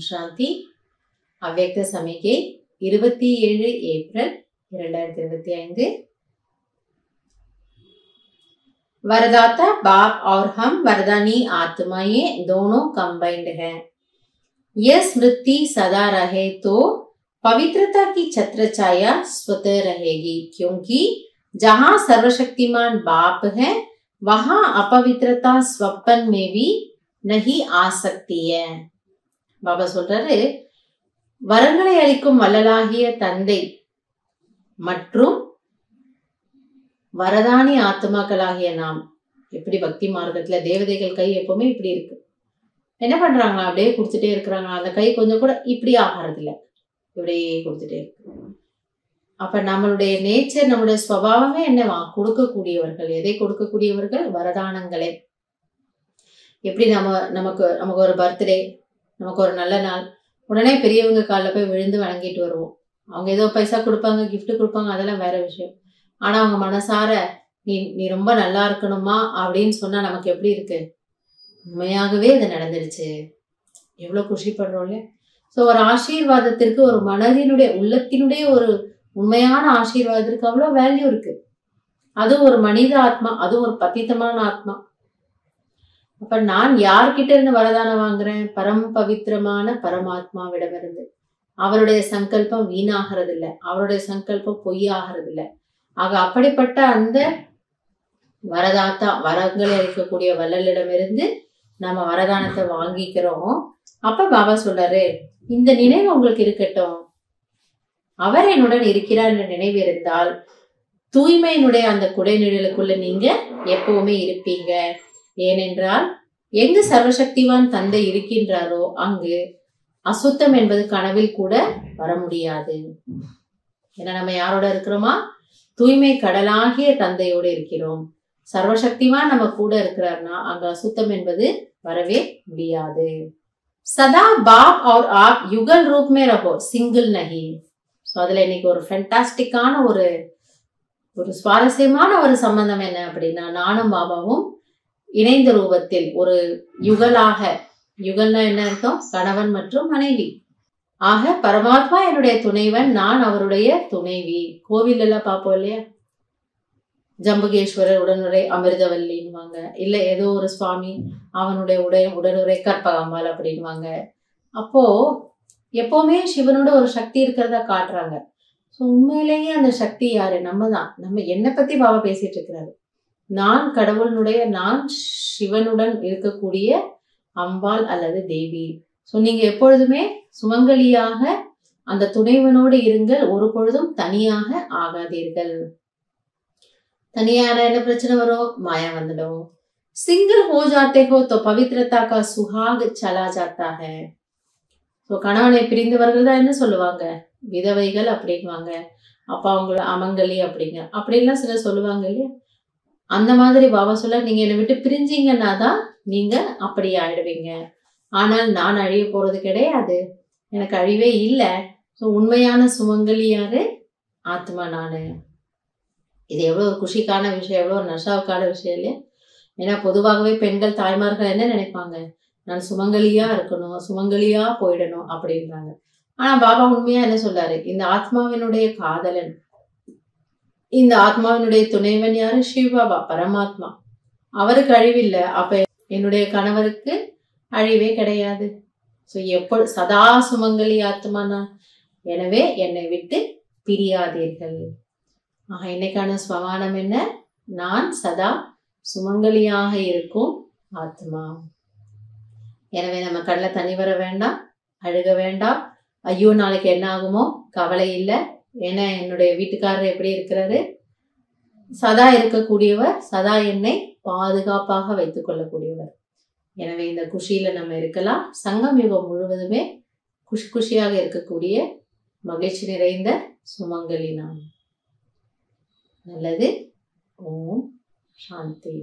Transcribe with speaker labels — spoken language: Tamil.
Speaker 1: சாந்தி. அவ்யக்த சமிகை 27 ஏப்ரல் 2025. वरदाता बाप और हम वरदानी आत्माएं दोनों कंबाइंड हैं। यह स्मृति सदा रहे तो पवित्रता की छत्र छाया स्वतः रहेगी, क्योंकि जहाँ सर्वशक्तिमान बाप है वहां अपवित्रता स्वप्न में भी नहीं आ सकती है. பாபா சொல்றாரு, வரங்களை அளிக்கும் வள்ளலாகிய தந்தை மற்றும் வரதானி ஆத்மாக்களாகிய நாம், எப்படி பக்தி மார்க்கத்துல தேவதைகள் கை எப்பவுமே இப்படி இருக்கு, என்ன பண்றாங்களா அப்படியே கொடுத்துட்டே இருக்கிறாங்க. அந்த கை கொஞ்சம் கூட இப்படி ஆகிறது இல்ல, இப்படியே கொடுத்துட்டே இருக்கு. அப்ப நம்மளுடைய நேச்சர், நம்மளுடைய சுபாவமே என்னவா, கொடுக்கக்கூடியவர்கள். எதை கொடுக்கக்கூடியவர்கள்? வரதானங்களே. எப்படி நமக்கு ஒரு பர்த்டே, நமக்கு ஒரு நல்ல நாள், உடனே பெரியவங்க காலில் போய் விழுந்து வணங்கிட்டு வருவோம். அவங்க ஏதோ பைசா கொடுப்பாங்க, கிஃப்ட் கொடுப்பாங்க, அதெல்லாம் வேற விஷயம். ஆனா அவங்க மனசார நீ ரொம்ப நல்லா இருக்கணுமா அப்படின்னு சொன்னா நமக்கு எப்படி இருக்கு? உண்மையாகவே இது நடந்துடுச்சு, எவ்வளவு குஷிப்படுறோம் இல்லையா? சோ ஒரு ஆசீர்வாதத்திற்கு, ஒரு மனதினுடைய உள்ளத்தினுடைய ஒரு உண்மையான ஆசீர்வாதத்திற்கு அவ்வளவு வேல்யூ இருக்கு. அதுவும் ஒரு மனித ஆத்மா, அதுவும் ஒரு பத்தித்தமான ஆத்மா. அப்ப நான் யார்கிட்ட இருந்து வரதானம் வாங்குறேன்? பரம் பவித்திரமான பரமாத்மாவிடமிருந்து. அவருடைய சங்கல்பம் வீணாகிறது இல்லை, அவருடைய சங்கல்பம் பொய்யாகிறது இல்லை. ஆக அப்படிப்பட்ட அந்த வரதாத்தா, வரங்களை அளிக்கக்கூடிய வள்ளலிடமிருந்து நம்ம வரதானத்தை வாங்கிக்கிறோம். அப்ப பாபா சொல்றாரு, இந்த நினைவு உங்களுக்கு இருக்கட்டும். அவர் என்னுடன் இருக்கிறார் என்ற நினைவு இருந்தால் தூய்மையினுடைய அந்த குடைநிழலுக்குள்ள நீங்க எப்பவுமே இருப்பீங்க. ஏனென்றால் எங்கு சர்வசக்திவான் தந்தை இருக்கின்றாரோ அங்கு அசுத்தம் என்பது கனவில் கூட வர முடியாது. ஏன்னா நம்ம யாரோட இருக்கிறோமா? தூய்மை கடலாகிய தந்தையோடு இருக்கிறோம். சர்வசக்திவான் நம்ம கூட இருக்கிறார்னா அங்க அசுத்தம் என்பது வரவே முடியாது. சதா பாப் और आप युगल रूप में रहो, सिंगल नहीं. சோ அதுல இன்னைக்கு ஒரு ஃபேண்டாஸ்டிக்கான ஒரு சுவாரஸ்யமான ஒரு சம்பந்தம் என்ன அப்படின்னா, நானும் பாபாவும் இணைந்த ரூபத்தில் ஒரு யுகலாக, யுகல்னா என்ன அர்த்தம்? கணவன் மற்றும் மனைவி. ஆக பரமாத்மா என்னுடைய துணைவன், நான் அவருடைய துணைவி. கோவில் எல்லாம் பார்ப்போம் இல்லையா, ஜம்புகேஸ்வரர் உடனுரை அமிர்தவல்லின்னுவாங்க, இல்ல ஏதோ ஒரு சுவாமி அவனுடைய உடனுரை கற்பகாம்பாள் அப்படின்வாங்க. அப்போ எப்பவுமே சிவனோட ஒரு சக்தி இருக்கிறதா காட்டுறாங்க. ஸோ உண்மையிலேயே அந்த சக்தி யாரு? நம்ம தான். நம்ம என்னை பத்தி பாபா பேசிட்டு இருக்கிறாரு. நான் கடவுளுடைய, நான் சிவனுடன் இருக்கக்கூடிய அம்பாள் அல்லது தேவி. ஸோ நீங்க எப்பொழுதுமே சுமங்கலியாக அந்த துணைவனோடு இருங்கள், ஒரு பொழுதும் தனியாக ஆகாதீர்கள். தனியான என்ன பிரச்சனை வரும்? மாயா வந்துடும். சிங்கிள் ஹோ ஜாத்தே ஹோ தோ பவித்ரதா கா சுஹாக் சலா ஜாத்தா ஹை. ஸோ கணவனை பிரிந்தவர்கள் தான் என்ன சொல்லுவாங்க? விதவைகள் அப்படின்வாங்க. அப்ப அவங்கள அமங்கலி அப்படின்லாம் சிலர் சொல்லுவாங்க இல்லையா? அந்த மாதிரி பாபா சொல்ல, நீங்க என்னை விட்டு பிரிஞ்சீங்கன்னா தான் நீங்க அப்படி ஆயிடுவீங்க. ஆனால் நான் அழிய போறது கிடையாது, எனக்கு அழிவே இல்லை. ஸோ உண்மையான சுமங்கலி யாரு? ஆத்மா நானு. இது எவ்வளவு ஒரு குஷிக்கான விஷயம், எவ்வளவு ஒரு நஷாவுக்கான விஷயம் இல்லையா? ஏன்னா பொதுவாகவே பெண்கள், தாய்மார்கள் என்ன நினைப்பாங்க? நான் சுமங்கலியா இருக்கணும், சுமங்கலியா போயிடணும் அப்படின்றாங்க. ஆனா பாபா உண்மையா என்ன சொல்றாரு? இந்த ஆத்மாவினுடைய காதலன், இந்த ஆத்மாவினுடைய துணைவன் யாரு? சிவபாபா, பரமாத்மா. அவருக்கு அழிவில்லை, அப்ப என்னுடைய கணவருக்கு அழிவே கிடையாது. ஸோ சதா சுமங்கலி ஆத்மா நான். எனவே என்னை விட்டு பிரியாதீர்கள். ஆக இன்னைக்கான ஸ்வமானம் என்ன? நான் சதா சுமங்கலியாக இருக்கும் ஆத்மா. எனவே நம்ம கண்ணில் தண்ணி வர வேண்டாம், அழுக வேண்டாம், ஐயோ நாளைக்கு என்ன ஆகுமோ கவலை இல்லை. ஏன்னா என்னுடைய வீட்டுக்காரர் எப்படி இருக்கிறாரு? சதா இருக்கக்கூடியவர், சதா என்னை பாதுகாப்பாக வைத்துக் கொள்ளக்கூடியவர். எனவே இந்த குஷியில நம்ம இருக்கலாம். சங்கம் யுகம் முழுவதுமே குஷியாக இருக்கக்கூடிய மகிழ்ச்சி நிறைந்த சுமங்கலி நாம். நல்லது. ஓம் சாந்தி.